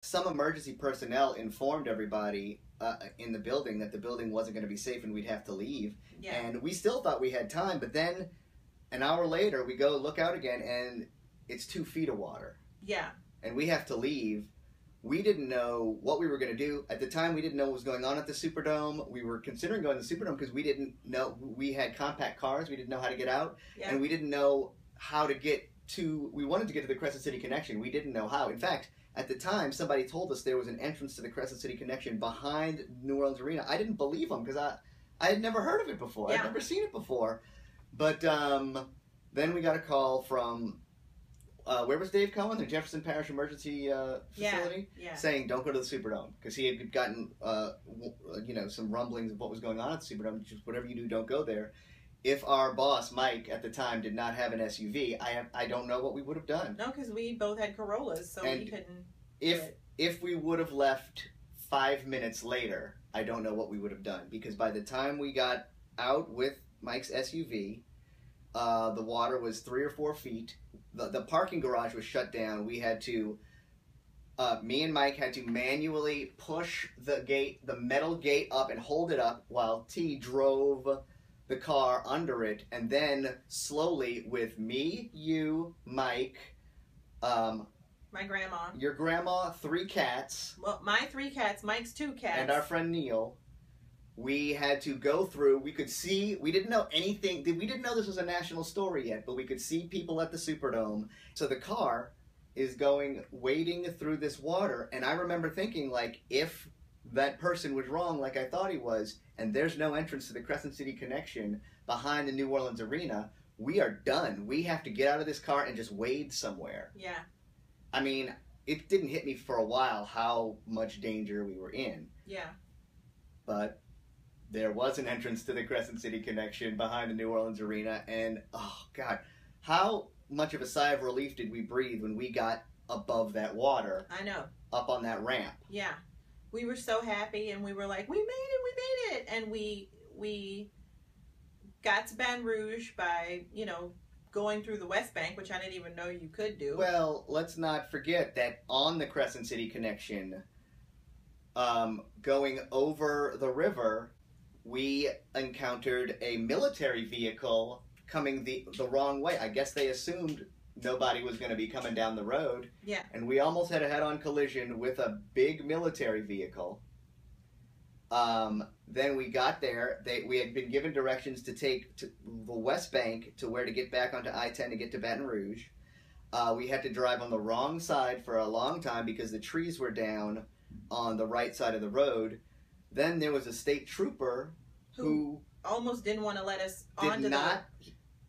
some emergency personnel informed everybody in the building that the building wasn't going to be safe and we'd have to leave. Yeah. And we still thought we had time, but then an hour later we go look out again and it's 2 feet of water. Yeah. And we have to leave. We didn't know what we were going to do. At the time, we didn't know what was going on at the Superdome. We were considering going to the Superdome because we didn't know. We had compact cars. We didn't know how to get out. Yeah. And we didn't know how to get to... We wanted to get to the Crescent City Connection. We didn't know how. In fact, at the time, somebody told us there was an entrance to the Crescent City Connection behind New Orleans Arena. I didn't believe them because I had never heard of it before. Yeah. I'd never seen it before. But then we got a call from... where was Dave Cohen, the Jefferson Parish Emergency Facility, saying don't go to the Superdome because he had gotten some rumblings of what was going on at the Superdome. Just whatever you do, don't go there. If our boss Mike at the time did not have an SUV, I don't know what we would have done. No, because we both had Corollas, so we couldn't. If we would have left 5 minutes later, I don't know what we would have done because by the time we got out with Mike's SUV, the water was 3 or 4 feet. The parking garage was shut down. We had to, me and Mike had to manually push the metal gate up and hold it up while T drove the car under it. And then slowly with me, you, Mike, my grandma, your grandma, 3 cats. Well, my 3 cats, Mike's 2 cats. And our friend Neil. We had to go through, we could see, we didn't know anything, we didn't know this was a national story yet, but we could see people at the Superdome. So the car is wading through this water, and I remember thinking, like, if that person was wrong like I thought he was, and there's no entrance to the Crescent City Connection behind the New Orleans Arena, we are done. We have to get out of this car and just wade somewhere. Yeah. I mean, it didn't hit me for a while how much danger we were in. Yeah. But... there was an entrance to the Crescent City Connection behind the New Orleans Arena, and, oh, God, how much of a sigh of relief did we breathe when we got above that water? I know. Up on that ramp. Yeah. We were so happy, and we were like, we made it! And we got to Baton Rouge by, going through the West Bank, which I didn't even know you could do. Well, let's not forget that on the Crescent City Connection, going over the river... we encountered a military vehicle coming the wrong way. I guess they assumed nobody was going to be coming down the road. Yeah. And we almost had a head-on collision with a big military vehicle. Then we got there. We had been given directions to take to the West Bank to where to get back onto I-10 to get to Baton Rouge. We had to drive on the wrong side for a long time because the trees were down on the right side of the road. Then there was a state trooper who almost didn't want to let us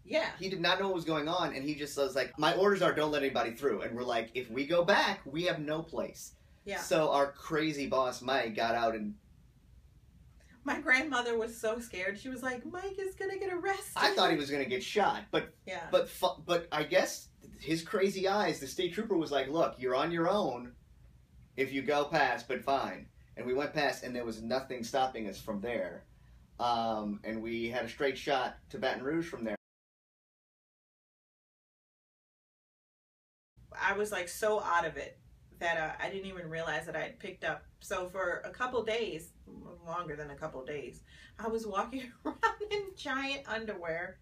Yeah. He did not know what was going on, and he just was like, my orders are don't let anybody through. And we're like, if we go back, we have no place. Yeah. So our crazy boss, Mike, got out and... my grandmother was so scared. She was like, Mike is going to get arrested. I thought he was going to get shot. But I guess his crazy eyes, the state trooper was like, look, you're on your own if you go past, but fine. And we went past, and there was nothing stopping us from there. And we had a straight shot to Baton Rouge from there. I was like so out of it that I didn't even realize that I had picked up. So for a couple days, longer than a couple days, I was walking around in giant underwear